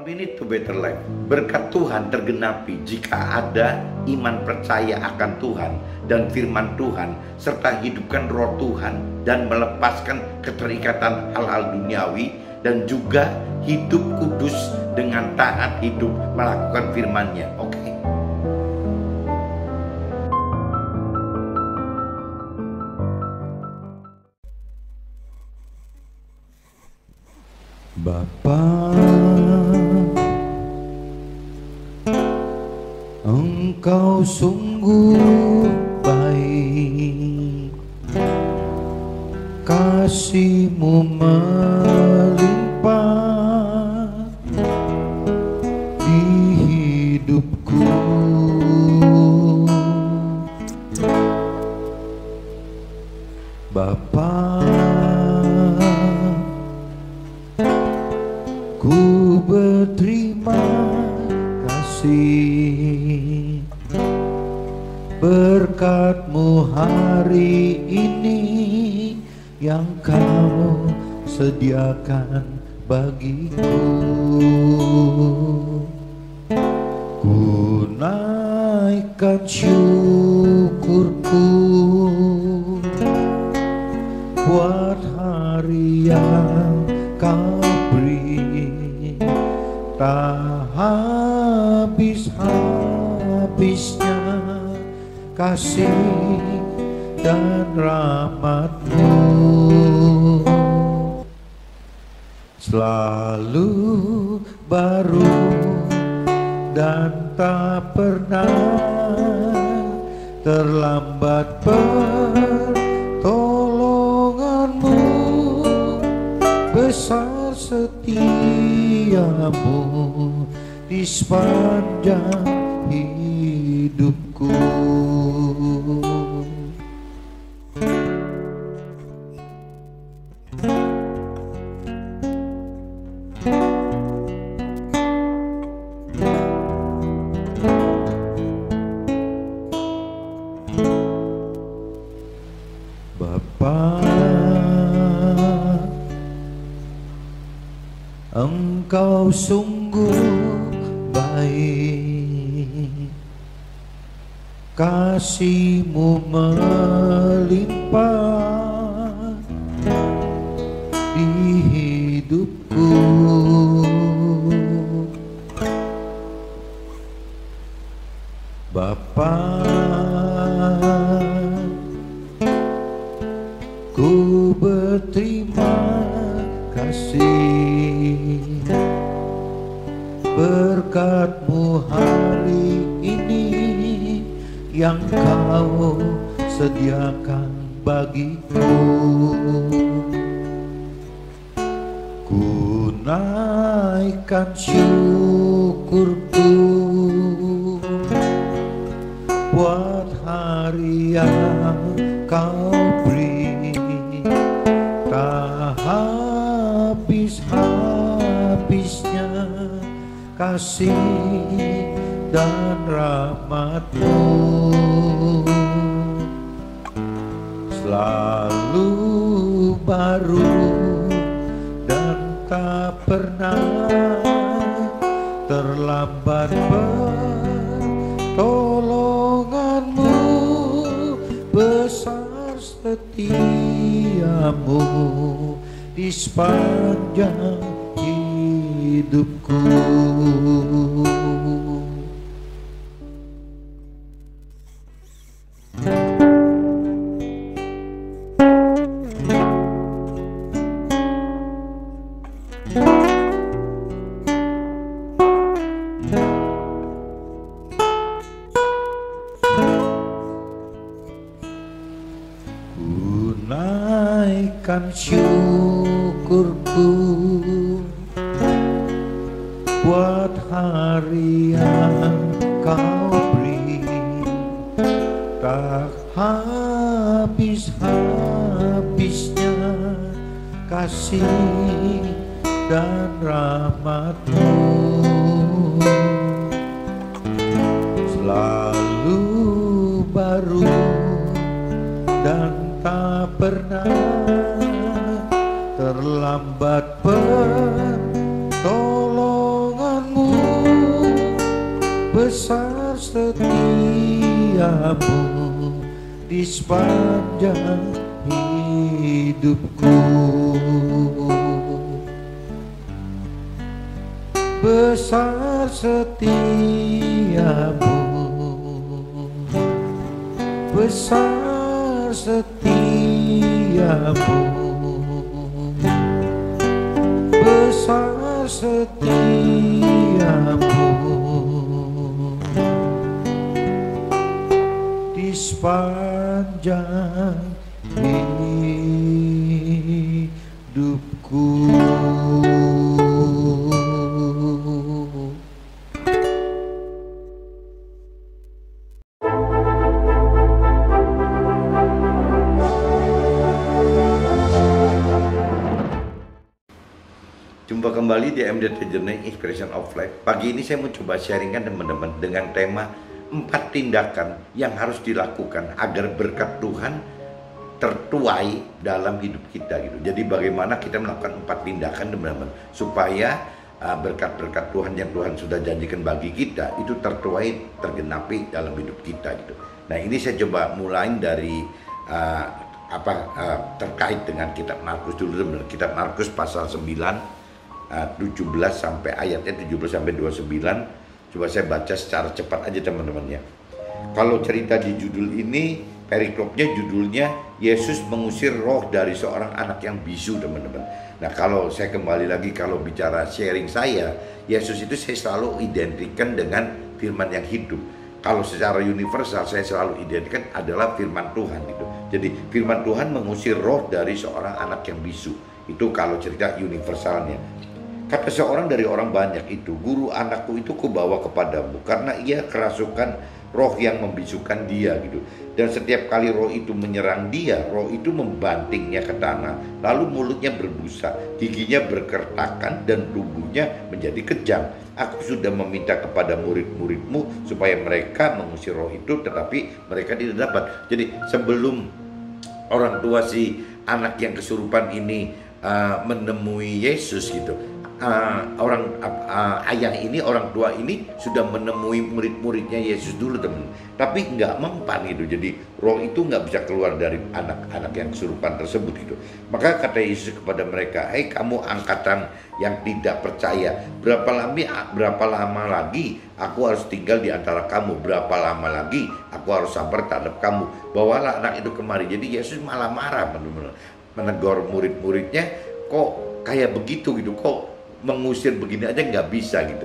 Minute to Better Life. Berkat Tuhan tergenapi jika ada iman percaya akan Tuhan dan firman Tuhan, serta hidupkan roh Tuhan dan melepaskan keterikatan hal-hal duniawi, dan juga hidup kudus dengan taat hidup melakukan firman-Nya. Oke. Bapa, Engkau sungguh baik, kasih-Mu melimpah di hidupku. Bapa, ku berterima kasih berkat-Mu hari ini yang Kau sediakan bagiku. Ku naikkan syukurku buat hari yang Kau beri, tak habis-habisnya kasih dan rahmat-Mu. Selalu baru dan tak pernah terlambat pertolongan-Mu, besar setia-Mu di sepanjang hidupku. Bapa, Engkau sungguh baik, kasih-Mu melimpah di hidupku. Bapa, ku berterima kasih berkat-Mu hari ini yang Kau sediakan bagiku. Ku naikkan syukurku buat hari yang Kau beri, tak habis-habisnya kasih dan rahmat-Mu. Selalu baru dan tak pernah terlambat pertolongan-Mu, besar setia-Mu di sepanjang hidupku. Ku naikkan syukurku buat hari yang Kau beri, tak habis-habisnya kasih dan rahmat-Mu. Selalu baru dan tak pernah terlambat pertolongan besar setiamu di sepanjang hidupku. Besar setiamu, besar setiamu, besar setiamu di sepanjang hidupku. Jumpa kembali di MDT Journey Inspiration of Life. Pagi ini saya mau coba sharingkan teman-teman dengan tema 4 tindakan yang harus dilakukan agar berkat Tuhan tertuai dalam hidup kita gitu. Jadi bagaimana kita melakukan 4 tindakan teman-teman supaya berkat-berkat Tuhan yang Tuhan sudah janjikan bagi kita itu tertuai, tergenapi dalam hidup kita gitu. Nah, ini saya coba mulai dari terkait dengan kitab Markus dulu teman-teman. Kitab Markus pasal 9 17 sampai ayatnya 17 sampai 29. Coba saya baca secara cepat aja teman-teman ya. Kalau cerita di judul ini, periklopnya judulnya Yesus mengusir roh dari seorang anak yang bisu teman-teman. Nah, kalau saya kembali lagi, kalau bicara sharing saya, Yesus itu saya selalu identikan dengan firman yang hidup. Kalau secara universal saya selalu identikan adalah firman Tuhan gitu. Jadi firman Tuhan mengusir roh dari seorang anak yang bisu. Itu kalau cerita universalnya. Kata seorang dari orang banyak itu, guru, anakku itu kubawa kepadamu karena ia kerasukan roh yang membisukan dia gitu. Dan setiap kali roh itu menyerang dia, roh itu membantingnya ke tanah, lalu mulutnya berbusa, giginya berkertakan dan tubuhnya menjadi kejam. Aku sudah meminta kepada murid-muridmu supaya mereka mengusir roh itu, tetapi mereka tidak dapat. Jadi sebelum orang tua si anak yang kesurupan ini menemui Yesus gitu, ayah ini, orang tua ini sudah menemui murid-muridnya Yesus dulu teman, tapi nggak mempan gitu. Jadi roh itu nggak bisa keluar dari anak-anak yang kesurupan tersebut gitu. Maka kata Yesus kepada mereka, "Hei kamu angkatan yang tidak percaya, berapa lama lagi aku harus tinggal di antara kamu? Berapa lama lagi aku harus sabar terhadap kamu? Bawalah anak itu kemari." Jadi Yesus malah marah menegur murid-muridnya, kok kayak begitu gitu, kok mengusir begini aja nggak bisa gitu.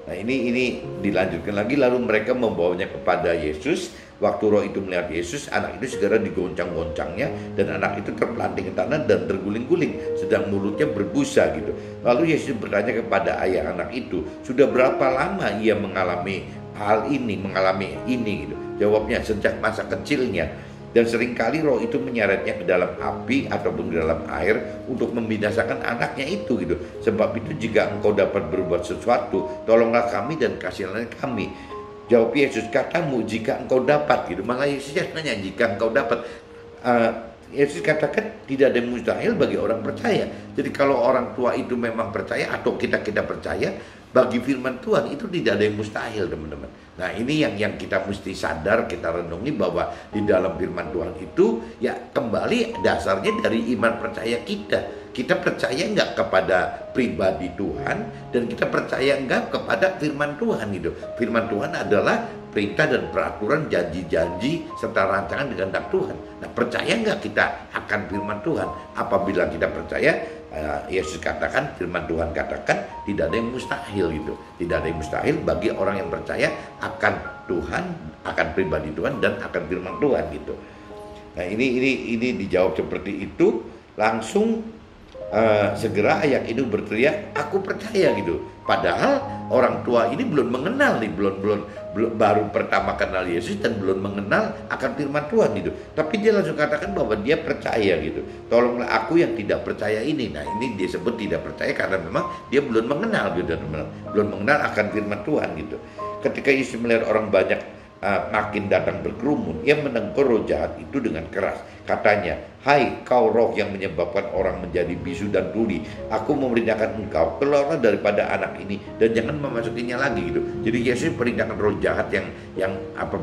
Nah, ini dilanjutkan lagi, lalu mereka membawanya kepada Yesus. Waktu roh itu melihat Yesus, anak itu segera digoncang-goncangnya dan anak itu terpelanting ke tanah dan terguling-guling, sedang mulutnya berbusa gitu. Lalu Yesus bertanya kepada ayah anak itu, sudah berapa lama ia mengalami ini gitu. Jawabnya, sejak masa kecilnya. Dan seringkali roh itu menyeretnya ke dalam api ataupun ke dalam air untuk membinasakan anaknya itu gitu. Sebab itu jika engkau dapat berbuat sesuatu, tolonglah kami dan kasihilah kami. Jawab Yesus, katamu jika engkau dapat gitu. Malah Yesus nanya jika engkau dapat. Yesus katakan tidak ada yang mustahil bagi orang percaya. Jadi kalau orang tua itu memang percaya atau kita percaya, bagi firman Tuhan itu tidak ada yang mustahil teman-teman. Nah, ini yang kita mesti sadar, kita renungi bahwa di dalam firman Tuhan itu ya kembali dasarnya dari iman percaya kita. Kita percaya nggak kepada pribadi Tuhan dan kita percaya nggak kepada firman Tuhan gitu. Firman Tuhan adalah perintah dan peraturan, janji-janji serta rancangan kehendak Tuhan. Nah, percaya nggak kita akan firman Tuhan? Apabila kita percaya, Yesus katakan, firman Tuhan katakan tidak ada yang mustahil gitu. Tidak ada yang mustahil bagi orang yang percaya akan Tuhan, akan pribadi Tuhan dan akan firman Tuhan gitu. Nah, ini dijawab seperti itu, langsung segera ayah itu berteriak, aku percaya gitu. Padahal orang tua ini belum mengenal nih, baru pertama kenal Yesus dan belum mengenal akan firman Tuhan gitu. Tapi dia langsung katakan bahwa dia percaya gitu. Tolonglah aku yang tidak percaya ini. Nah, ini disebut tidak percaya karena memang dia belum mengenal gitu, belum mengenal akan firman Tuhan gitu. Ketika Yesus melihat orang banyak makin datang berkerumun, ia menegur roh jahat itu dengan keras. Katanya, Hai kau roh yang menyebabkan orang menjadi bisu dan tuli, aku memerintahkan engkau, keluarlah daripada anak ini dan jangan memasukinya lagi gitu. Jadi Yesus perintahkan roh jahat yang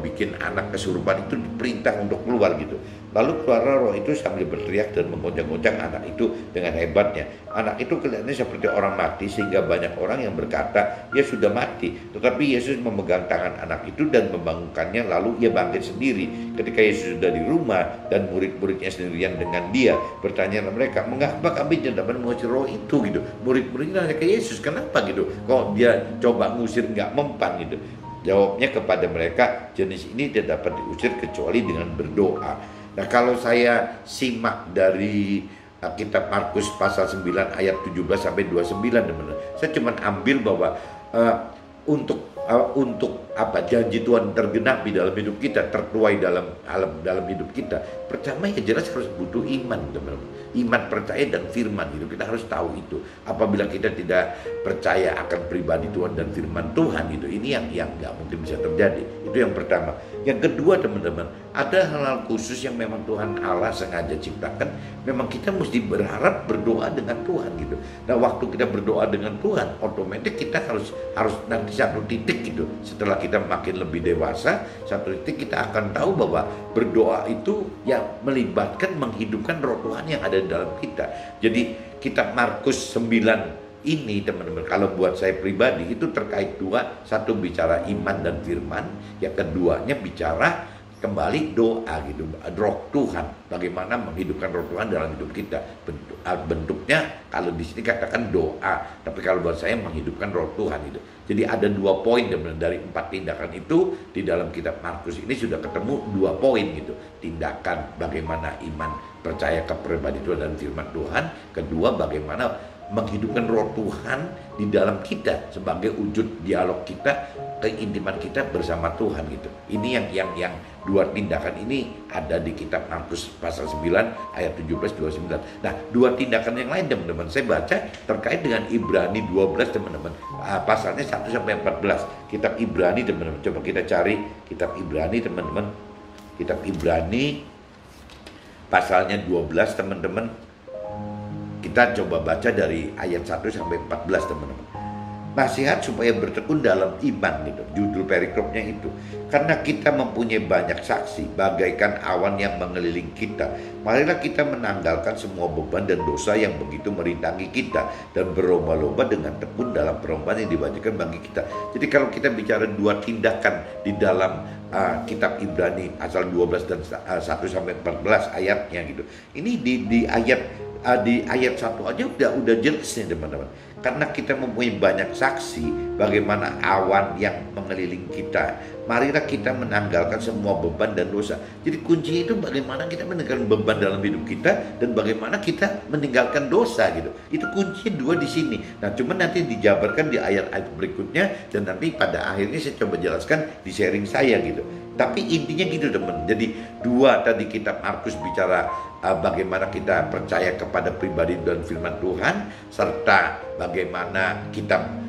bikin anak kesurupan itu diperintah untuk keluar gitu. Lalu keluarlah roh itu sambil berteriak dan menggoncang-goncang anak itu dengan hebatnya. Anak itu kelihatannya seperti orang mati sehingga banyak orang yang berkata ia sudah mati. Tetapi Yesus memegang tangan anak itu dan membangunkannya, lalu ia bangkit sendiri. Ketika Yesus sudah di rumah dan murid-muridnya sendirian dengan dia, bertanya mereka, mengapa kami tidak dapat mengusir roh itu gitu. Murid-muridnya nanya ke Yesus, kenapa gitu? Kok dia coba ngusir nggak mempan gitu. Jawabnya kepada mereka, jenis ini tidak dapat diusir kecuali dengan berdoa. Nah, kalau saya simak dari kitab Markus pasal 9 ayat 17 sampai 29 teman-teman, saya cuma ambil bahwa untuk janji Tuhan tergenapi dalam hidup kita, tertuai dalam hidup kita. Pertama ya jelas harus butuh iman, teman-teman. Iman, percaya dan firman itu kita harus tahu itu. Apabila kita tidak percaya akan pribadi Tuhan dan firman Tuhan itu, ini yang nggak mungkin bisa terjadi. Itu yang pertama. Yang kedua teman-teman, ada hal-hal khusus yang memang Tuhan Allah sengaja ciptakan. Memang kita mesti berharap berdoa dengan Tuhan gitu. Nah, waktu kita berdoa dengan Tuhan, otomatis kita harus nanti satu titik gitu. Setelah kita makin lebih dewasa, satu titik kita akan tahu bahwa berdoa itu yang melibatkan menghidupkan roh Tuhan yang ada di dalam kita. Jadi kitab Markus 9 ini teman-teman, kalau buat saya pribadi itu terkait dua, satu bicara iman dan firman, yang keduanya bicara kembali doa gitu, roh Tuhan, bagaimana menghidupkan roh Tuhan dalam hidup kita. Bentuknya kalau di sini katakan doa, tapi kalau buat saya menghidupkan roh Tuhan itu. Jadi ada 2 poin dari 4 tindakan itu di dalam kitab Markus ini sudah ketemu 2 poin gitu. Tindakan bagaimana iman percaya ke pribadi Tuhan dan firman Tuhan, kedua bagaimana menghidupkan roh Tuhan di dalam kita sebagai wujud dialog kita, keintiman kita bersama Tuhan gitu. Ini yang 2 tindakan ini ada di kitab Markus pasal 9 ayat 17-29. Nah, 2 tindakan yang lain teman-teman saya baca terkait dengan Ibrani 12 teman-teman. Pasalnya 1 sampai 14. Kitab Ibrani teman-teman. Coba kita cari kitab Ibrani teman-teman. Kitab Ibrani pasalnya 12 teman-teman. Kita coba baca dari ayat 1 sampai 14 teman-teman. Nasihat supaya bertekun dalam iman gitu, judul perikopnya itu. Karena kita mempunyai banyak saksi bagaikan awan yang mengelilingi kita, marilah kita menanggalkan semua beban dan dosa yang begitu merintangi kita dan berlomba-lomba dengan tekun dalam perlombaan yang diwajibkan bagi kita. Jadi kalau kita bicara 2 tindakan di dalam kitab Ibrani pasal 12 dan 1 sampai 14 ayatnya gitu. Ini di ayat 1 aja udah jelas nih teman-teman. Karena kita mempunyai banyak saksi bagaimana awan yang mengelilingi kita, marilah kita menanggalkan semua beban dan dosa. Jadi kunci itu bagaimana kita meninggalkan beban dalam hidup kita dan bagaimana kita meninggalkan dosa gitu. Itu kuncinya 2 di sini. Nah, cuman nanti dijabarkan di ayat-ayat berikutnya dan nanti pada akhirnya saya coba jelaskan di sharing saya gitu. Tapi intinya gitu teman. Jadi 2 tadi kitab Markus bicara bagaimana kita percaya kepada pribadi dan firman Tuhan, serta bagaimana kita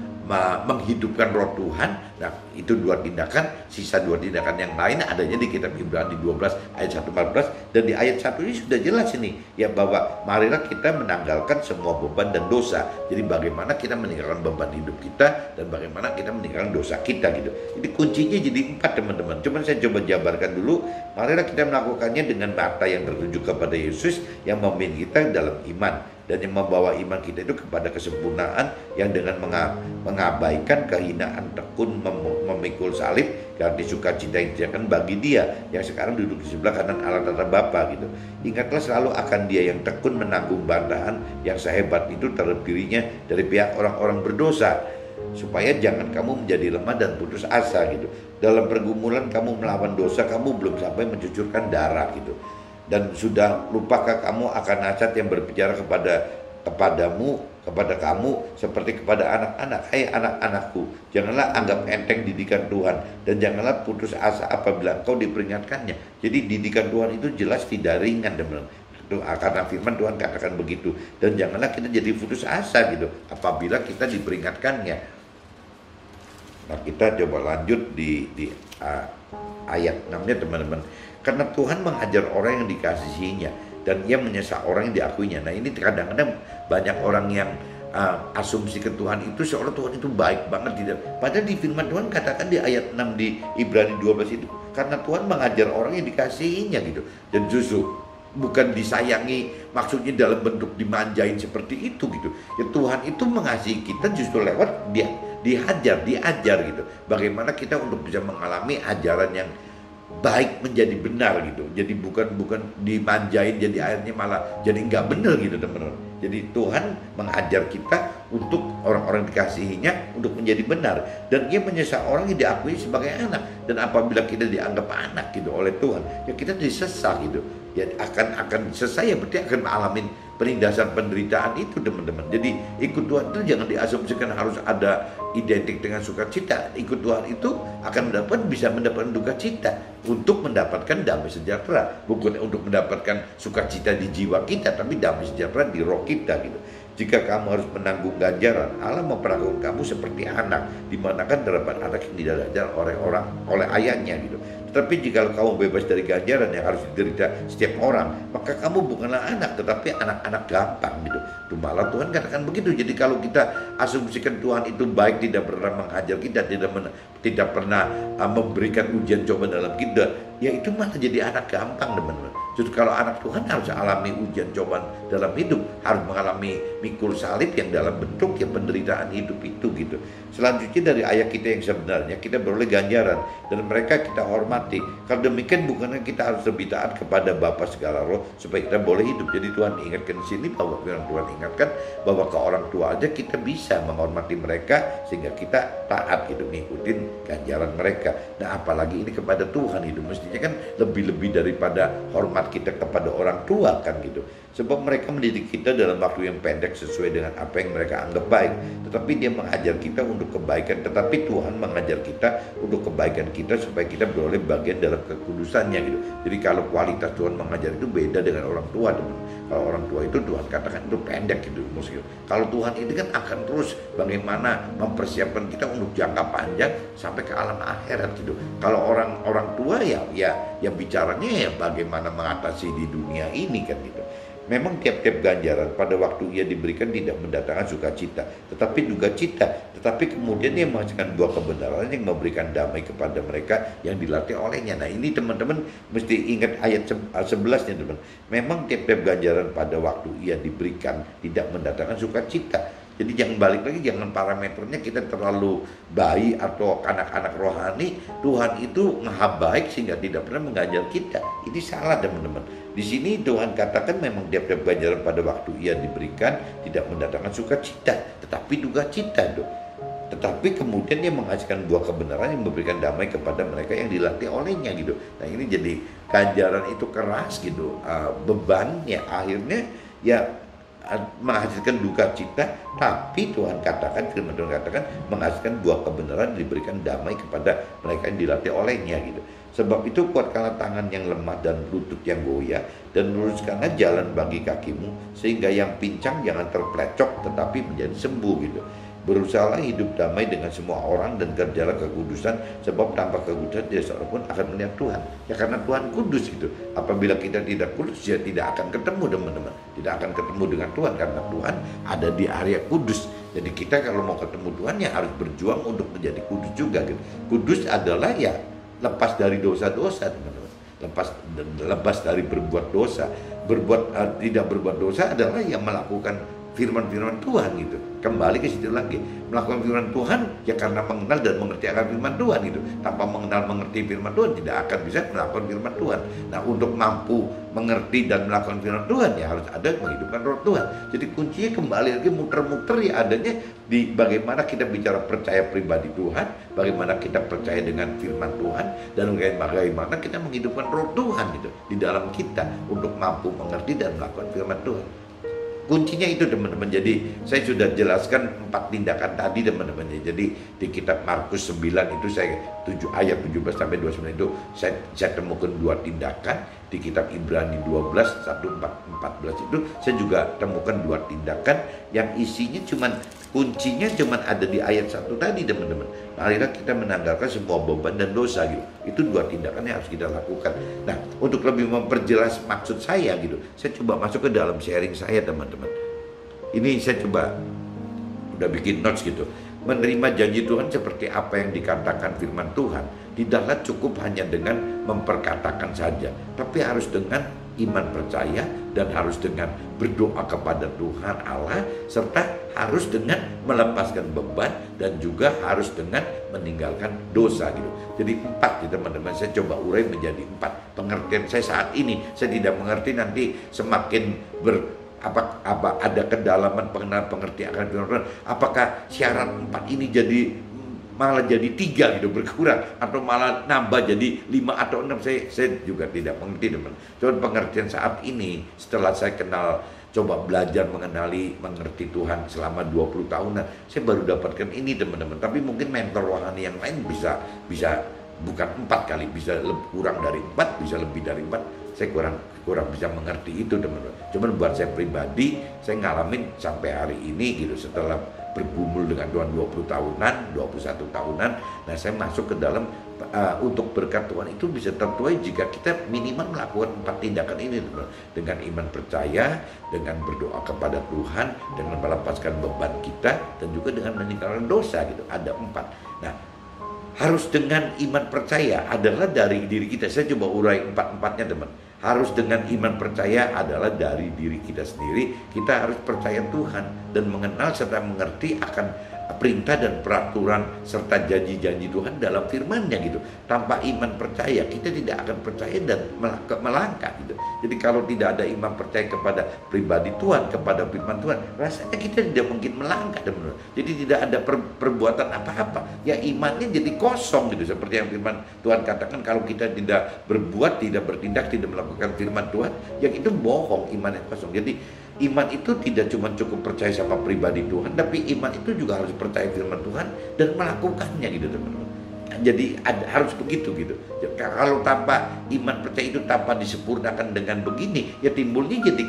menghidupkan roh Tuhan. Nah, itu 2 tindakan. Sisa 2 tindakan yang lain adanya di kitab Ibrani 12 ayat 1-14. Dan di ayat 1 ini sudah jelas ini ya, bahwa marilah kita menanggalkan semua beban dan dosa. Jadi bagaimana kita meninggalkan beban hidup kita dan bagaimana kita meninggalkan dosa kita gitu. Jadi kuncinya jadi 4 teman-teman. Cuman saya coba jabarkan dulu. Marilah kita melakukannya dengan mata yang tertuju kepada Yesus yang memimpin kita dalam iman dan yang membawa iman kita itu kepada kesempurnaan, yang dengan mengabaikan kehinaan tekun memikul salib karena sukacita yang disediakan bagi Dia yang sekarang duduk di sebelah kanan Allah Tata Bapa gitu. Ingatlah selalu akan Dia yang tekun menanggung bantahan yang sehebat itu terhadap dirinya dari pihak orang-orang berdosa, supaya jangan kamu menjadi lemah dan putus asa gitu. Dalam pergumulan kamu melawan dosa, kamu belum sampai mencucurkan darah gitu. Dan sudah lupakah kamu akan nasihat yang berbicara kepada kamu seperti kepada anak-anak? Hai anak-anakku, janganlah anggap enteng didikan Tuhan dan janganlah putus asa apabila engkau diperingatkannya. Jadi didikan Tuhan itu jelas tidak ringan teman-teman. Karena firman Tuhan katakan begitu. Dan janganlah kita jadi putus asa gitu apabila kita diperingatkannya. Nah, kita coba lanjut di ayat 6-nya teman-teman. Karena Tuhan mengajar orang yang dikasihinya dan ia menyesal orang yang diakuinya. Nah ini kadang-kadang banyak orang yang asumsi ke Tuhan itu seolah Tuhan itu baik banget, tidak. Padahal di firman Tuhan katakan di ayat 6 di Ibrani 12 itu, karena Tuhan mengajar orang yang dikasihinya gitu. Dan justru bukan disayangi maksudnya dalam bentuk dimanjain seperti itu gitu. Ya Tuhan itu mengasihi kita justru lewat dia diajar gitu. Bagaimana kita untuk bisa mengalami ajaran yang baik menjadi benar gitu. Jadi bukan dimanjain jadi akhirnya malah jadi nggak benar gitu teman-teman. Jadi Tuhan mengajar kita untuk orang-orang dikasihinya untuk menjadi benar, dan Ia menyesal orang yang diakui sebagai anak. Dan apabila kita dianggap anak gitu oleh Tuhan, ya kita disesal gitu. Ya akan selesai, ya berarti akan mengalami penindasan penderitaan itu teman-teman. Jadi ikut Tuhan itu jangan diasumsikan harus ada identik dengan sukacita. Ikut Tuhan itu akan bisa mendapatkan duka cita untuk mendapatkan damai sejahtera, bukan untuk mendapatkan sukacita di jiwa kita, tapi damai sejahtera di roh kita gitu. Jika kamu harus menanggung ganjaran, Allah memperlakukan kamu seperti anak, di mana kan terdapat anak yang tidak diajar oleh ayahnya gitu. Tetapi jika kamu bebas dari ganjaran yang harus diderita setiap orang, maka kamu bukanlah anak, tetapi anak-anak gampang gitu. Itu malah Tuhan katakan begitu. Jadi kalau kita asumsikan Tuhan itu baik, tidak pernah mengajar kita, tidak pernah memberikan ujian coba dalam kita, ya itu malah jadi anak gampang teman-teman. Justru kalau anak Tuhan harus alami ujian cobaan dalam hidup, harus mengalami mikul salib yang dalam bentuk ya penderitaan hidup itu gitu. Selanjutnya dari ayat kita yang sebenarnya, kita beroleh ganjaran dan mereka kita hormati. Kalau demikian bukannya kita harus lebih taat kepada Bapa segala roh supaya kita boleh hidup. Jadi Tuhan ingatkan di sini bahwa Tuhan ingatkan bahwa ke orang tua aja kita bisa menghormati mereka sehingga kita taat gitu, ngikutin ganjaran mereka. Nah apalagi ini kepada Tuhan itu mestinya kan lebih-lebih daripada hormat kita kepada orang tua kan gitu. Sebab mereka mendidik kita dalam waktu yang pendek sesuai dengan apa yang mereka anggap baik. Tetapi dia mengajar kita untuk kebaikan. Tetapi Tuhan mengajar kita untuk kebaikan kita supaya kita beroleh bagian dalam kekudusannya gitu. Jadi kalau kualitas Tuhan mengajar itu beda dengan orang tua teman. Kalau orang tua itu Tuhan katakan itu pendek gitu. Kalau Tuhan ini kan akan terus bagaimana mempersiapkan kita untuk jangka panjang sampai ke alam akhirat gitu. Kalau orang tua ya bicaranya ya bagaimana mengatasi di dunia ini kan gitu. Memang tiap-tiap ganjaran pada waktu ia diberikan tidak mendatangkan sukacita, tetapi duka cita. Tetapi kemudian ia menghasilkan buah kebenaran yang memberikan damai kepada mereka yang dilatih olehnya. Nah ini teman-teman mesti ingat ayat 11-nya teman. Memang tiap-tiap ganjaran pada waktu ia diberikan tidak mendatangkan sukacita. Jadi jangan balik lagi, jangan parameternya kita terlalu baik atau anak-anak rohani. Tuhan itu maha baik sehingga tidak pernah mengganjar kita. Ini salah teman-teman. Di sini Tuhan katakan memang tiap-tiap ganjaran pada waktu ia diberikan tidak mendatangkan sukacita, tetapi duka cita dong. Tetapi kemudian dia menghasilkan buah kebenaran yang memberikan damai kepada mereka yang dilatih olehnya gitu. Nah ini jadi ganjaran itu keras gitu, bebannya akhirnya ya menghasilkan duka cita, tapi Tuhan katakan, firman Tuhan katakan menghasilkan buah kebenaran diberikan damai kepada mereka yang dilatih olehnya gitu. Sebab itu kuatkanlah tangan yang lemah dan lutut yang goyah, dan luruskanlah jalan bagi kakimu, sehingga yang pincang jangan terplecok tetapi menjadi sembuh gitu. Berusahalah hidup damai dengan semua orang dan kerjalah kekudusan, sebab tanpa kekudusan tidak seorang pun akan melihat Tuhan. Ya karena Tuhan kudus gitu. Apabila kita tidak kudus ya tidak akan ketemu teman-teman. Tidak akan ketemu dengan Tuhan karena Tuhan ada di area kudus. Jadi kita kalau mau ketemu Tuhan ya harus berjuang untuk menjadi kudus juga gitu. Kudus adalah ya lepas dari dosa-dosa teman-teman. Lepas dari berbuat dosa. Tidak berbuat dosa adalah yang melakukan firman-firman Tuhan gitu. Kembali ke situ lagi, melakukan firman Tuhan ya karena mengenal dan mengerti akan firman Tuhan gitu. Tanpa mengenal mengerti firman Tuhan tidak akan bisa melakukan firman Tuhan. Nah untuk mampu mengerti dan melakukan firman Tuhan ya harus ada menghidupkan roh Tuhan. Jadi kuncinya kembali lagi muter-muter ya adanya di bagaimana kita bicara percaya pribadi Tuhan, bagaimana kita percaya dengan firman Tuhan, dan bagaimana kita menghidupkan roh Tuhan gitu di dalam kita untuk mampu mengerti dan melakukan firman Tuhan. Kuncinya itu teman-teman. Jadi saya sudah jelaskan 4 tindakan tadi teman-teman. Jadi di kitab Markus 9 itu saya ayat 17 sampai 29 itu saya temukan 2 tindakan. Di kitab Ibrani 12 1-14 itu saya juga temukan 2 tindakan yang isinya cuman kuncinya cuma ada di ayat 1 tadi, teman-teman. Marilah kita menanggalkan semua beban dan dosa gitu. Itu 2 tindakan yang harus kita lakukan. Nah, untuk lebih memperjelas maksud saya gitu, saya coba masuk ke dalam sharing saya, teman-teman. Ini saya coba udah bikin notes gitu. Menerima janji Tuhan seperti apa yang dikatakan firman Tuhan tidaklah cukup hanya dengan memperkatakan saja, tapi harus dengan iman percaya dan harus dengan berdoa kepada Tuhan Allah, serta harus dengan melepaskan beban dan juga harus dengan meninggalkan dosa gitu. Jadi 4 gitu, teman-teman. Saya coba urai menjadi 4 pengertian saya saat ini. Saya tidak mengerti nanti semakin apa ada kedalaman pengertian akan firman Tuhan, apakah syarat 4 ini jadi malah jadi 3 gitu, berkurang, atau malah nambah jadi 5 atau 6, saya juga tidak mengerti, teman. Cuman pengertian saat ini setelah saya kenal, coba belajar mengerti Tuhan selama 20 tahunan, saya baru dapatkan ini, teman-teman. Tapi mungkin mentor rohani yang lain bisa bukan 4 kali, bisa kurang dari 4, bisa lebih dari 4. Saya kurang bisa mengerti itu, teman-teman. Cuman buat saya pribadi, saya ngalamin sampai hari ini gitu, setelah bergumul dengan Tuhan 20 tahunan, 21 tahunan. Nah, saya masuk ke dalam untuk berkat Tuhan itu bisa tertuai jika kita minimal melakukan 4 tindakan ini, teman-teman. Dengan iman percaya, dengan berdoa kepada Tuhan, dengan melepaskan beban kita, dan juga dengan meninggalkan dosa gitu. Ada 4. Nah, harus dengan iman percaya adalah dari diri kita. Saya coba urai 4-4-nya, teman. Harus dengan iman percaya adalah dari diri kita sendiri. Kita harus percaya Tuhan dan mengenal serta mengerti akan perintah dan peraturan serta janji-janji Tuhan dalam firman-Nya gitu. Tanpa iman percaya kita tidak akan percaya dan melangkah gitu. Jadi kalau tidak ada iman percaya kepada pribadi Tuhan, kepada firman Tuhan, rasanya kita tidak mungkin melangkah, teman-teman. Jadi tidak ada perbuatan apa-apa. Ya imannya jadi kosong gitu. Seperti yang firman Tuhan katakan, kalau kita tidak berbuat, tidak bertindak, tidak melakukan firman Tuhan, yang itu bohong, iman yang kosong. Jadi iman itu tidak cuma cukup percaya sama pribadi Tuhan, tapi iman itu juga harus percaya firman Tuhan dan melakukannya gitu, teman-teman. Jadi harus begitu gitu. Kalau tanpa iman percaya itu tanpa disempurnakan dengan begini, ya timbulnya jadi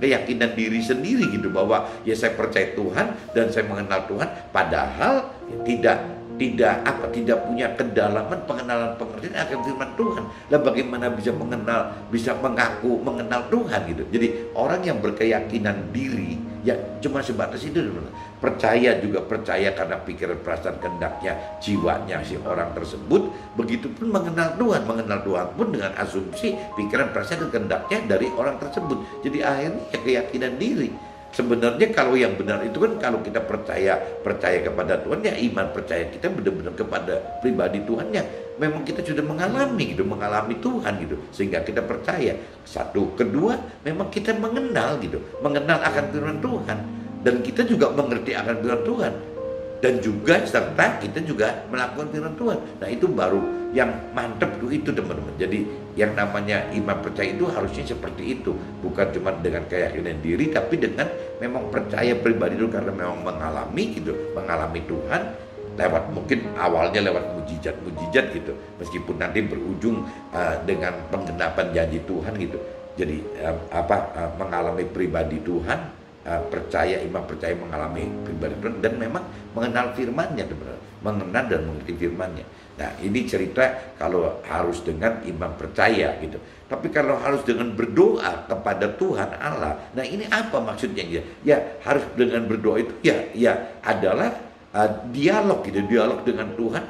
keyakinan diri sendiri gitu, bahwa ya saya percaya Tuhan dan saya mengenal Tuhan, padahal tidak punya kedalaman pengenalan pengertian akan firman Tuhan. Lah bagaimana bisa mengaku mengenal Tuhan gitu. Jadi orang yang berkeyakinan diri ya cuma sebatas itu, teman-teman. Percaya karena pikiran, perasaan, kehendaknya, jiwanya si orang tersebut. Begitupun mengenal Tuhan pun dengan asumsi, pikiran, perasaan, dan kehendaknya dari orang tersebut. Jadi akhirnya ya keyakinan diri. Sebenarnya kalau yang benar itu kan kalau kita percaya kepada Tuhan, ya iman percaya kita benar-benar kepada pribadi Tuhannya. Memang kita sudah mengalami Tuhan gitu, sehingga kita percaya. 1, kedua, memang kita mengenal akan firman Tuhan, dan kita juga mengerti akan firman Tuhan, dan juga serta kita juga melakukan firman Tuhan. Nah, itu baru yang mantep tuh itu, teman-teman. Jadi yang namanya iman percaya itu harusnya seperti itu, bukan cuma dengan keyakinan diri, tapi dengan memang percaya pribadi itu karena memang mengalami Tuhan lewat, mungkin awalnya lewat mujizat gitu, meskipun nanti berujung dengan penggenapan janji Tuhan gitu. Jadi mengalami pribadi Tuhan, iman percaya mengalami pribadi Tuhan, dan memang mengenal firman-Nya, mengenal dan mengerti firman-Nya. Nah, ini cerita kalau harus dengan iman percaya gitu. Tapi kalau harus dengan berdoa kepada Tuhan Allah, nah ini apa maksudnya? Ya harus dengan berdoa itu ya adalah dialog dengan Tuhan,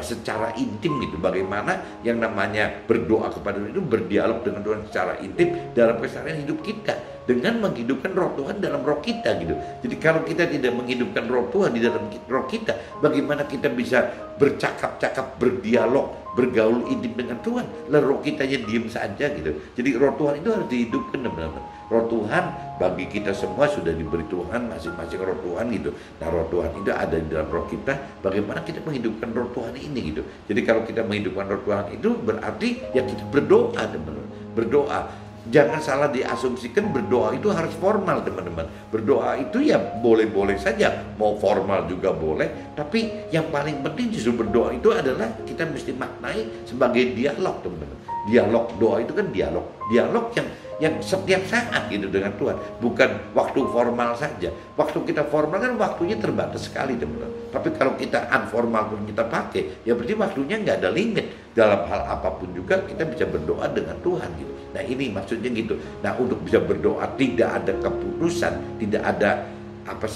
secara intim gitu. Bagaimana yang namanya berdoa kepada Tuhan itu berdialog dengan Tuhan secara intim dalam keseharian hidup kita, dengan menghidupkan roh Tuhan dalam roh kita gitu. Jadi kalau kita tidak menghidupkan roh Tuhan di dalam roh kita, bagaimana kita bisa bercakap-cakap, berdialog, bergaul intim dengan Tuhan? Lalu roh kita aja diem saja gitu. Jadi roh Tuhan itu harus dihidupkan, teman-teman. Roh Tuhan bagi kita semua sudah diberi Tuhan masing-masing roh Tuhan gitu. Nah, roh Tuhan itu ada di dalam roh kita. Bagaimana kita menghidupkan roh Tuhan ini gitu. Jadi kalau kita menghidupkan roh Tuhan itu berarti ya kita berdoa, teman-teman. Berdoa. Jangan salah diasumsikan berdoa itu harus formal, teman-teman. Berdoa itu ya boleh-boleh saja, mau formal juga boleh. Tapi yang paling penting justru berdoa itu adalah kita mesti maknai sebagai dialog, teman-teman. Dialog, doa itu kan dialog. Dialog yang setiap saat gitu dengan Tuhan, bukan waktu formal saja. Waktu kita formal kan waktunya terbatas sekali, teman-teman. Tapi kalau kita informal pun kita pakai, ya berarti waktunya nggak ada limit. Dalam hal apapun juga kita bisa berdoa dengan Tuhan gitu. Nah ini maksudnya gitu. Nah untuk bisa berdoa tidak ada keputusan, tidak ada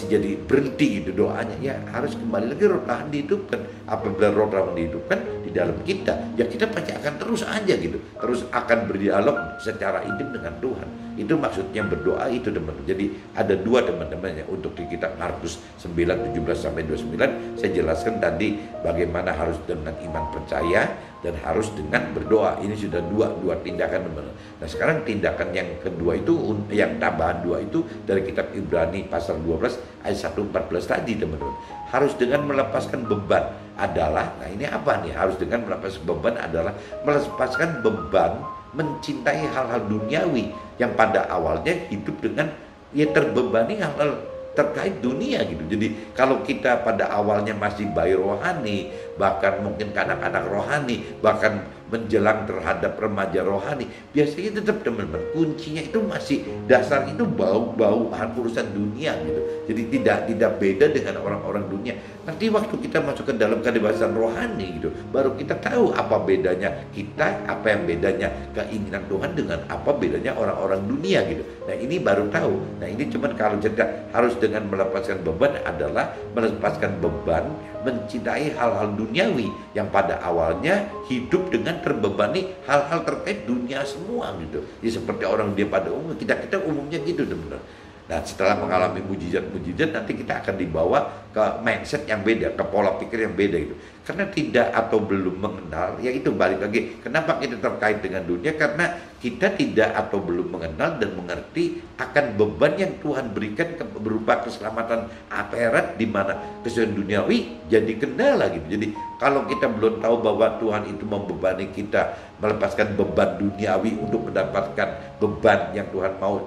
jadi berhenti gitu doanya, ya harus kembali lagi roh Tuhan dihidupkan. Apabila roh Tuhan dihidupkan di dalam kita, ya kita pasti akan terus aja gitu, terus akan berdialog secara intim dengan Tuhan. Itu maksudnya berdoa itu, teman-teman. Jadi ada dua, teman-teman, ya, untuk di kitab Markus 9:17-29 saya jelaskan tadi bagaimana harus dengan iman percaya dan harus dengan berdoa. Ini sudah dua tindakan, teman-teman. Nah sekarang tindakan yang kedua itu, yang tambahan dua itu dari kitab Ibrani pasal 12 ayat 1-14 tadi, teman-teman. Harus dengan melepaskan beban adalah, nah ini apa nih? Harus dengan melepaskan beban adalah melepaskan beban mencintai hal-hal duniawi yang pada awalnya hidup dengan terbebani hal-hal terkait dunia gitu. Jadi kalau kita pada awalnya masih bayi rohani, bahkan mungkin anak-anak rohani, bahkan menjelang terhadap remaja rohani, biasanya tetap, teman-teman, kuncinya itu masih dasar itu bau-bau urusan dunia gitu. Jadi tidak beda dengan orang-orang dunia. Nanti waktu kita masuk ke dalam kedewasaan rohani gitu, baru kita tahu apa bedanya kita, apa yang bedanya keinginan Tuhan dengan apa bedanya orang-orang dunia gitu. Nah ini baru tahu. Nah ini cuman kalau kita harus dengan melepaskan beban adalah melepaskan beban mencintai hal-hal duniawi yang pada awalnya hidup dengan terbebani hal-hal terkait dunia semua gitu. Ya seperti orang dia pada umumnya, kita umumnya gitu, teman-teman. Nah setelah mengalami mujizat nanti kita akan dibawa ke mindset yang beda, ke pola pikir yang beda gitu. Karena tidak atau belum mengenal, ya itu balik lagi. Kenapa kita terkait dengan dunia? Karena kita tidak atau belum mengenal dan mengerti akan beban yang Tuhan berikan berupa keselamatan akhirat, di mana kesulitan duniawi jadi kendala gitu. Jadi kalau kita belum tahu bahwa Tuhan itu membebani kita melepaskan beban duniawi untuk mendapatkan beban yang Tuhan mau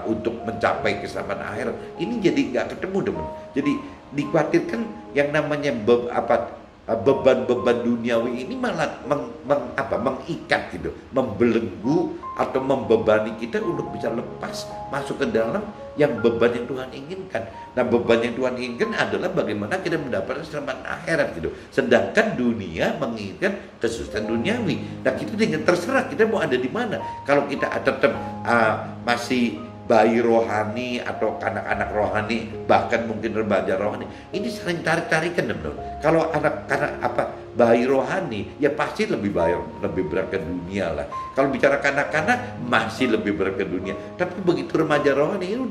untuk mencapai keselamatan akhirat, ini jadi nggak ketemu, teman. Jadi dikhawatirkan yang namanya beban-beban duniawi ini malah mengikat gitu, membelenggu atau membebani kita untuk bisa lepas masuk ke dalam yang beban yang Tuhan inginkan. Nah beban yang Tuhan inginkan adalah bagaimana kita mendapatkan keselamatan akhirat gitu. Sedangkan dunia menginginkan kesusahan duniawi. Nah kita dengan terserah kita mau ada di mana. Kalau kita tetap masih bayi rohani atau anak-anak rohani, bahkan mungkin remaja rohani, ini saling tarik-tarikan, teman-teman. Kalau anak-anak bayi rohani, ya pasti lebih berat ke dunia lah. Kalau bicara kanak-kanak masih lebih berat ke dunia. Tapi begitu remaja rohani ini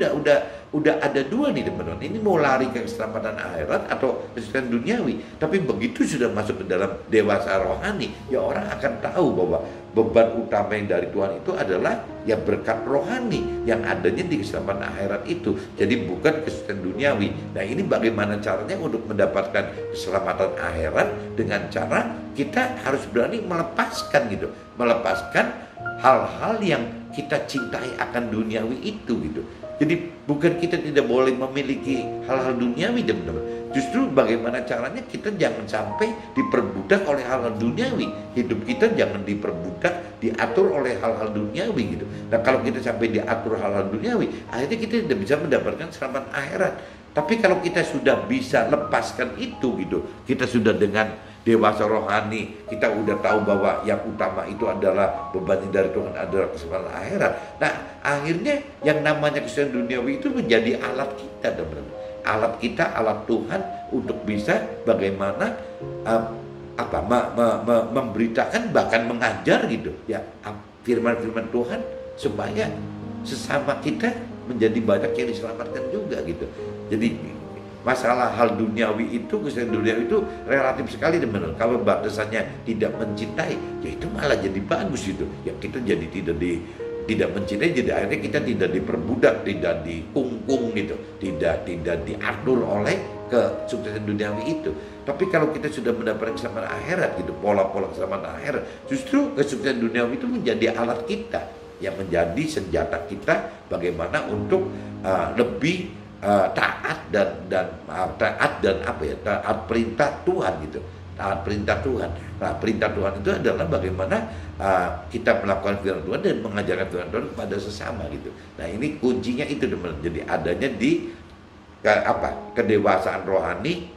udah ada dua nih, teman-teman. Ini mau lari ke keselamatan akhirat atau kesulitan duniawi. Tapi begitu sudah masuk ke dalam dewasa rohani, ya orang akan tahu bahwa beban utama yang dari Tuhan itu adalah ya berkat rohani yang adanya di keselamatan akhirat itu. Jadi bukan kesulitan duniawi. Nah ini bagaimana caranya untuk mendapatkan keselamatan akhirat? Dengan cara kita harus berani melepaskan gitu, melepaskan hal-hal yang kita cintai akan duniawi itu gitu. Jadi bukan kita tidak boleh memiliki hal-hal duniawi, teman-teman. Justru bagaimana caranya kita jangan sampai diperbudak oleh hal-hal duniawi. Hidup kita jangan diperbudak, diatur oleh hal-hal duniawi gitu. Nah kalau kita sampai diatur hal-hal duniawi, akhirnya kita tidak bisa mendapatkan selamat akhirat. Tapi kalau kita sudah bisa lepaskan itu gitu, kita sudah dengan dewasa rohani, kita udah tahu bahwa yang utama itu adalah beban dari Tuhan adalah keselamatan akhirat. Nah akhirnya yang namanya kesulitan duniawi itu menjadi alat kita, teman-teman. Alat kita, alat Tuhan untuk bisa bagaimana memberitakan, bahkan mengajar gitu ya firman-firman Tuhan, supaya sesama kita menjadi banyak yang diselamatkan juga gitu. Jadi masalah hal duniawi itu, kesulitan duniawi itu relatif sekali, teman-teman. Kalau batasannya tidak mencintai, ya itu malah jadi bagus gitu. Ya kita jadi tidak mencintai, jadi akhirnya kita tidak diperbudak, tidak dikungkung gitu, tidak diatur oleh kesuksesan duniawi itu. Tapi kalau kita sudah mendapatkan keselamatan akhirat gitu, pola-pola keselamatan akhirat, justru kesuksesan duniawi itu menjadi alat kita, yang menjadi senjata kita bagaimana untuk taat dan taat perintah Tuhan gitu. taat perintah Tuhan. Nah, perintah Tuhan itu adalah bagaimana kita melakukan firman Tuhan dan mengajarkan firman Tuhan kepada sesama gitu. Nah, ini kuncinya itu teman-teman. Jadi adanya di kedewasaan rohani,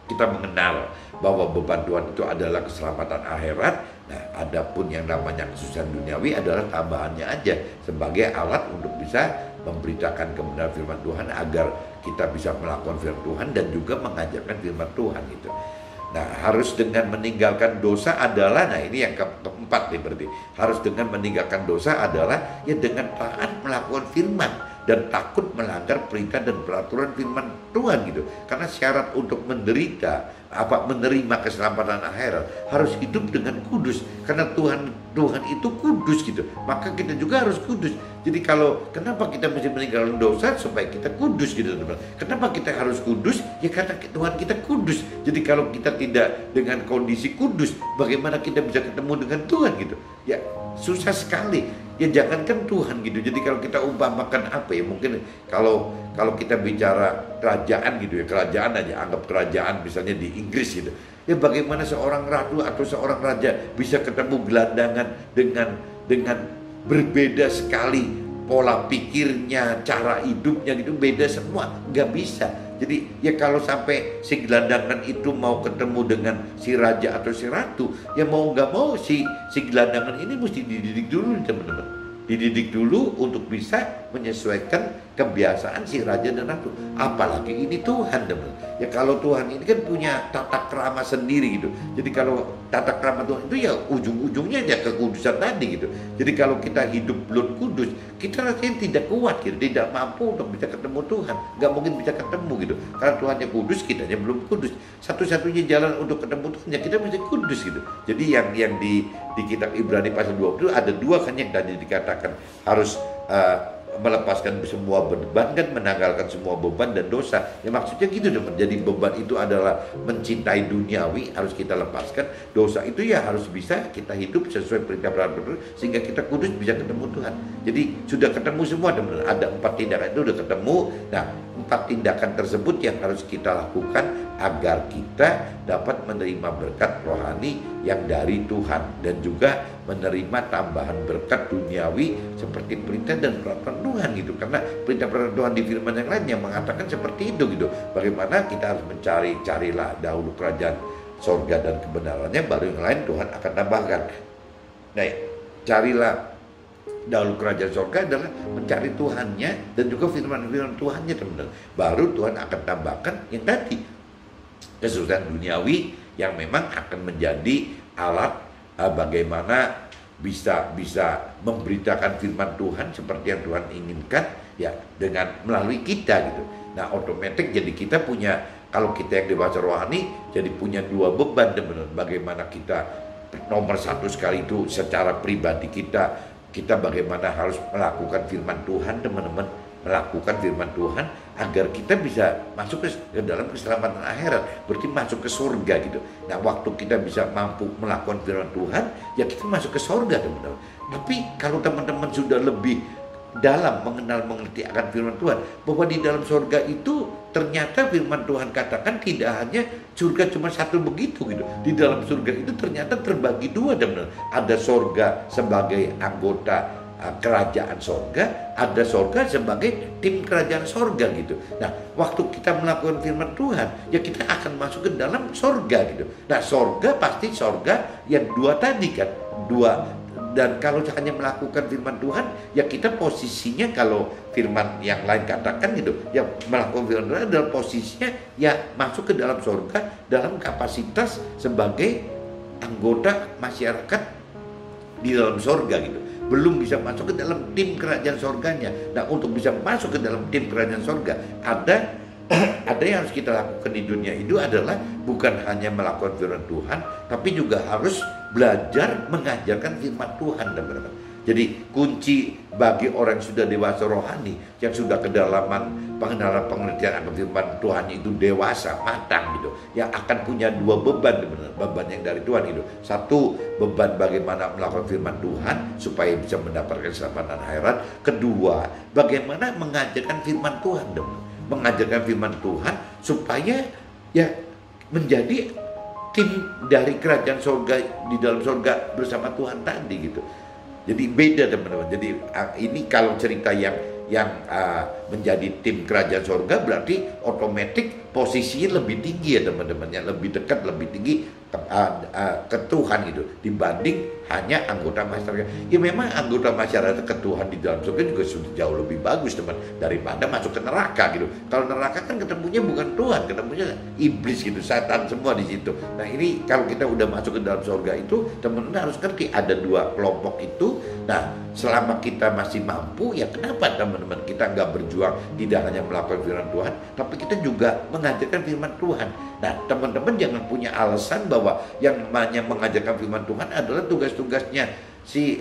kita mengenal bahwa beban Tuhan itu adalah keselamatan akhirat. Nah, adapun yang namanya kesusahan duniawi adalah tambahannya aja sebagai alat untuk bisa memberitakan kebenaran firman Tuhan agar kita bisa melakukan firman Tuhan dan juga mengajarkan firman Tuhan gitu. Nah, harus dengan meninggalkan dosa adalah, nah ini yang keempat nih berarti, harus dengan meninggalkan dosa adalah ya dengan taat melakukan firman dan takut melanggar perintah dan peraturan firman Tuhan gitu. Karena syarat untuk menerima keselamatan akhirat harus hidup dengan kudus. Karena Tuhan itu kudus gitu. Maka kita juga harus kudus. Jadi kenapa kita mesti meninggalkan dosa supaya kita kudus gitu teman-teman. Kenapa kita harus kudus? Ya karena Tuhan kita kudus. Jadi kalau kita tidak dengan kondisi kudus, bagaimana kita bisa ketemu dengan Tuhan gitu? Ya susah sekali. Ya jangankan Tuhan gitu. Jadi kalau kita umpamakan apa ya, mungkin kalau kita bicara kerajaan gitu ya, kerajaan aja, anggap kerajaan misalnya di Inggris gitu. Ya bagaimana seorang ratu atau seorang raja bisa ketemu gelandangan dengan berbeda sekali pola pikirnya, cara hidupnya gitu, beda semua, nggak bisa. Jadi ya kalau sampai si gelandangan itu mau ketemu dengan si raja atau si ratu, ya mau nggak mau si gelandangan ini mesti dididik dulu teman-teman. Dididik dulu untuk bisa menyesuaikan kebiasaan si raja dan ratu. Apalagi ini Tuhan teman-teman. Ya kalau Tuhan ini kan punya tata krama sendiri gitu. Jadi kalau tata krama Tuhan itu ya ujung-ujungnya ya kekudusan tadi gitu. Jadi kalau kita hidup belum kudus, kita rasanya tidak kuat gitu, tidak mampu untuk bisa ketemu Tuhan. Nggak mungkin bisa ketemu gitu. Karena Tuhannya kudus, kitanya belum kudus. Satu-satunya jalan untuk ketemu Tuhan ya kita mesti kudus gitu. Jadi yang di kitab Ibrani pasal 20 ada dua kan yang tadi dikatakan harus melepaskan semua beban kan, menanggalkan semua beban dan dosa. Ya maksudnya gitu teman. Jadi beban itu adalah mencintai duniawi, harus kita lepaskan. Dosa itu ya harus bisa kita hidup sesuai perintah peraturan sehingga kita kudus bisa ketemu Tuhan. Jadi sudah ketemu semua teman. Ada 4 tindakan itu udah ketemu. Nah, 4 tindakan tersebut yang harus kita lakukan agar kita dapat menerima berkat rohani yang dari Tuhan dan juga menerima tambahan berkat duniawi seperti perintah dan peraturan Tuhan gitu. Karena perintah peraturan Tuhan di firman yang lain yang mengatakan seperti itu gitu. Bagaimana kita harus carilah dahulu kerajaan sorga dan kebenarannya, baru yang lain Tuhan akan tambahkan. Nah, carilah dahulu kerajaan sorga adalah mencari Tuhannya dan juga firman-firman Tuhannya teman-teman. Baru Tuhan akan tambahkan yang tadi kesusahan duniawi yang memang akan menjadi alat bagaimana bisa memberitakan firman Tuhan seperti yang Tuhan inginkan ya dengan melalui kita gitu. Nah, otomatis jadi kita punya, kalau kita yang dewasa rohani jadi punya 2 beban teman-teman. Bagaimana kita nomor 1 sekali itu secara pribadi kita bagaimana harus melakukan firman Tuhan teman-teman, melakukan firman Tuhan agar kita bisa masuk ke dalam keselamatan akhirat, berarti masuk ke surga gitu. Nah, waktu kita bisa mampu melakukan firman Tuhan, ya kita masuk ke surga teman-teman. Tapi kalau teman-teman sudah lebih dalam mengerti akan firman Tuhan, bahwa di dalam surga itu ternyata firman Tuhan katakan tidak hanya surga cuma satu begitu gitu. Di dalam surga itu ternyata terbagi 2 teman-teman. Ada surga sebagai anggota kerajaan sorga, ada sorga sebagai tim kerajaan sorga gitu. Nah, waktu kita melakukan firman Tuhan, ya kita akan masuk ke dalam sorga gitu. Nah, sorga pasti sorga yang 2 tadi kan, 2. Dan kalau hanya melakukan firman Tuhan, ya kita posisinya kalau firman yang lain katakan gitu, ya melakukan firman Tuhan adalah posisinya ya masuk ke dalam sorga dalam kapasitas sebagai anggota masyarakat di dalam sorga gitu. Belum bisa masuk ke dalam tim kerajaan sorganya. Nah, untuk bisa masuk ke dalam tim kerajaan sorga, ada yang harus kita lakukan di dunia itu adalah bukan hanya melakukan firman Tuhan, tapi juga harus belajar mengajarkan firman Tuhan teman-teman. Jadi kunci bagi orang yang sudah dewasa rohani, yang sudah kedalaman pengenalan pengertian akan firman Tuhan itu dewasa, matang gitu, yang akan punya 2 beban teman-teman. Beban yang dari Tuhan itu, 1 beban bagaimana melakukan firman Tuhan supaya bisa mendapatkan keselamatan akhirat. Kedua, bagaimana mengajarkan firman Tuhan teman-teman. Mengajarkan firman Tuhan supaya ya menjadi tim dari kerajaan surga di dalam surga bersama Tuhan tadi gitu. Jadi beda teman-teman. Jadi ini kalau cerita yang menjadi tim kerajaan surga berarti otomatis posisinya lebih tinggi ya teman-teman, ya lebih dekat, lebih tinggi ke Tuhan gitu dibanding hanya anggota masyarakat. Ya memang anggota masyarakat ke Tuhan di dalam surga juga sudah jauh lebih bagus teman daripada masuk ke neraka gitu. Kalau neraka kan ketemunya bukan Tuhan, ketemunya iblis gitu, setan semua di situ. Nah ini kalau kita udah masuk ke dalam surga itu teman-teman harus ngerti ada dua kelompok itu. Nah selama kita masih mampu, ya kenapa teman-teman kita nggak berjuang tidak hanya melakukan firman Tuhan, tapi kita juga mengajarkan firman Tuhan. Nah teman-teman jangan punya alasan bahwa yang namanya mengajarkan firman Tuhan adalah tugas-tugasnya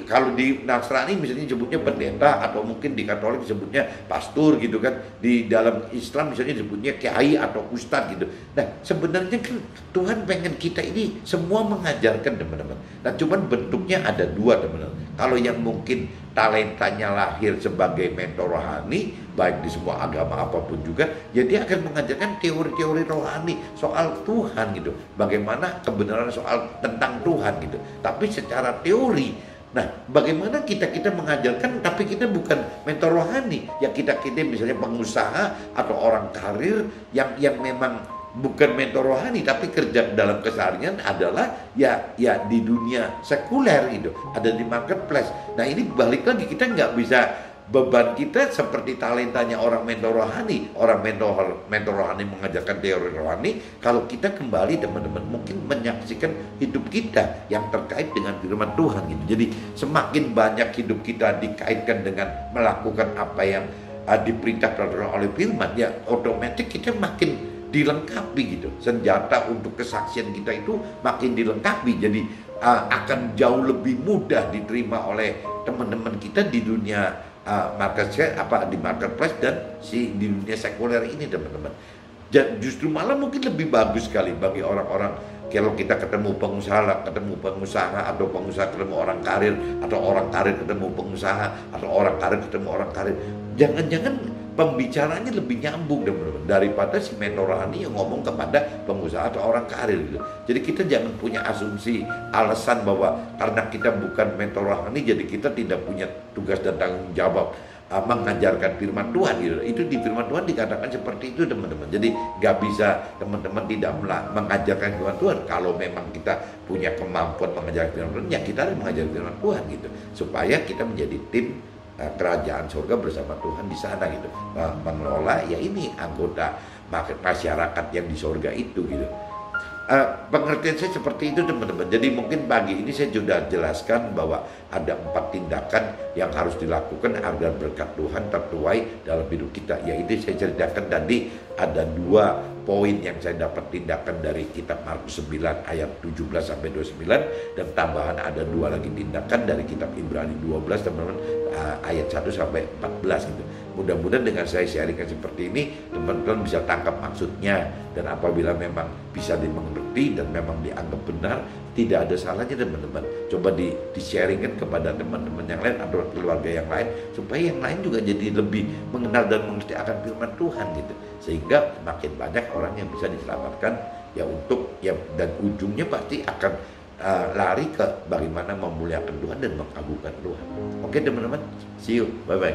kalau di Nasrani misalnya disebutnya pendeta, atau mungkin di Katolik disebutnya pastor gitu kan, di dalam Islam misalnya disebutnya kiai atau ustadz gitu. Nah sebenarnya kan Tuhan pengen kita ini semua mengajarkan teman-teman. Nah cuman bentuknya ada dua teman-teman. Kalau yang mungkin talentanya lahir sebagai mentor rohani, baik di semua agama apapun juga, ya dia akan mengajarkan teori-teori rohani soal Tuhan gitu, bagaimana kebenaran soal tentang Tuhan gitu. Tapi secara teori, nah bagaimana kita mengajarkan tapi kita bukan mentor rohani, ya kita misalnya pengusaha atau orang karir yang memang bukan mentor rohani tapi kerja dalam keseharian adalah ya di dunia sekuler gitu, ada di marketplace. Nah ini balik lagi, kita nggak bisa beban kita seperti talentanya orang mentor rohani. Orang mentor rohani mengajarkan teori rohani, kalau kita kembali teman-teman mungkin menyaksikan hidup kita yang terkait dengan firman Tuhan gitu. Jadi semakin banyak hidup kita dikaitkan dengan melakukan apa yang diperintahkan oleh firman, ya otomatis kita makin dilengkapi gitu. Senjata untuk kesaksian kita itu makin dilengkapi. Jadi akan jauh lebih mudah diterima oleh teman-teman kita di dunia di marketplace dan di dunia sekuler ini teman-teman. Justru malah mungkin lebih bagus sekali bagi orang-orang kalau kita ketemu pengusaha atau pengusaha ketemu orang karir, atau orang karir ketemu pengusaha, atau orang karir ketemu orang karir. Jangan-jangan pembicaranya lebih nyambung teman-teman daripada si mentor rohani yang ngomong kepada pengusaha atau orang karir gitu. Jadi kita jangan punya asumsi alasan bahwa karena kita bukan mentor rohani jadi kita tidak punya tugas dan tanggung jawab mengajarkan firman Tuhan gitu. Itu di firman Tuhan dikatakan seperti itu teman-teman. Jadi nggak bisa teman-teman tidak mengajarkan firman Tuhan. Kalau memang kita punya kemampuan mengajarkan firman Tuhan, ya kita harus mengajarkan firman Tuhan gitu, supaya kita menjadi tim kerajaan surga bersama Tuhan di sana gitu, mengelola ya ini anggota masyarakat yang di surga itu gitu. Pengertian saya seperti itu teman-teman. Jadi mungkin pagi ini saya sudah jelaskan bahwa ada 4 tindakan yang harus dilakukan agar berkat Tuhan tertuai dalam hidup kita. Yaitu saya ceritakan tadi ada 2 poin yang saya dapat tindakan dari kitab Markus 9 ayat 17 sampai 29, dan tambahan ada 2 lagi tindakan dari kitab Ibrani 12 teman-teman, ayat 1 sampai 14 gitu. Mudah-mudahan dengan saya sharingkan seperti ini teman-teman bisa tangkap maksudnya, dan apabila memang bisa dimengerti dan memang dianggap benar, tidak ada salahnya teman-teman coba di-sharingkan kepada teman-teman yang lain atau keluarga yang lain, supaya yang lain juga jadi lebih mengenal dan mengerti akan firman Tuhan gitu, sehingga makin banyak orang yang bisa diselamatkan ya dan ujungnya pasti akan lari ke bagaimana memuliakan Tuhan dan mengagungkan Tuhan. Oke teman-teman, see you, bye-bye.